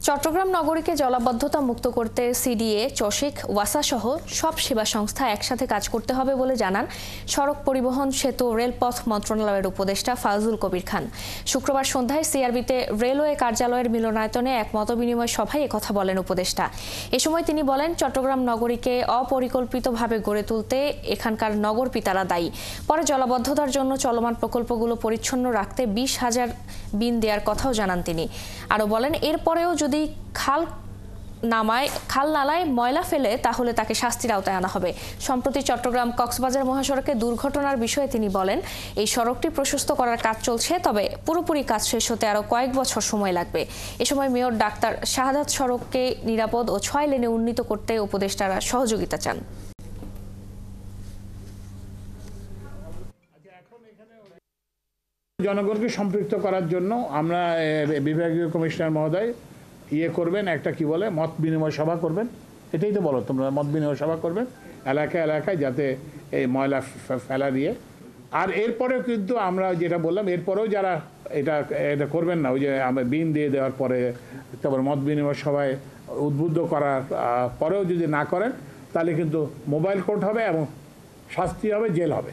চট্টগ্রাম নগরীকে জলাবদ্ধতা মুক্ত করতে সিডিএ, চসিক, ওয়াসা সহ সব সেবা সংস্থা একসাথে কাজ করতে হবে বলে জানান সড়ক পরিবহন, সেতু ও রেলপথ মন্ত্রণালয়ের উপদেষ্টা ফাজলুল কবির খান। শুক্রবার সন্ধ্যায় সিআরবিতে রেলওয়ে কার্যালয়ের মিলনায়তনে এক মতবিনিময় সভায় একথা বলেন উপদেষ্টা। এ সময় তিনি বলেন, চট্টগ্রাম নগরীকে অপরিকল্পিতভাবে গড়ে তুলতে এখানকার নগর পিতারা দায়ী। পরে জলাবদ্ধতার জন্য চলমান প্রকল্পগুলো পরিচ্ছন্ন রাখতে 20,000 বিন দেওয়ার কথাও জানান তিনি। আরও বলেন, এরপরেও যদি খাল নালায় ময়লা ফেলে তাহলে তাকে শাস্তির আওতায় আনা হবে। সম্প্রতি চট্টগ্রাম কক্সবাজার মহাসড়কে দুর্ঘটনার বিষয়ে তিনি বলেন, এই সড়কটি প্রশস্ত করার কাজ চলছে, তবে পুরোপুরি কাজ শেষ হতে আরও কয়েক বছর সময় লাগবে। এ সময় মেয়র ডাক্তার শাহাদাত সড়ককে নিরাপদ ও 6 লেনে উন্নীত করতে উপদেষ্টারা সহযোগিতা চান। জনগণকে সম্পৃক্ত করার জন্য আমরা বিভাগীয় কমিশনার মহোদয় করবেন, একটা কি বলে মত বিনিময় সভা করবেন। এটাই তো বলো তোমরা, মত বিনিময় সভা করবেন এলাকায় এলাকায়, যাতে এই ময়লা ফেলা দিয়ে। আর এরপরেও কিন্তু আমরা যেটা বললাম, এরপরেও যারা এটা করবেন না, ওই যে আমরা বিন দিয়ে দেওয়ার পরে তারপর মত বিনিময় সভায় উদ্বুদ্ধ করার পরেও যদি না করেন, তাহলে কিন্তু মোবাইল কোর্ট হবে এবং শাস্তি হবে, জেল হবে।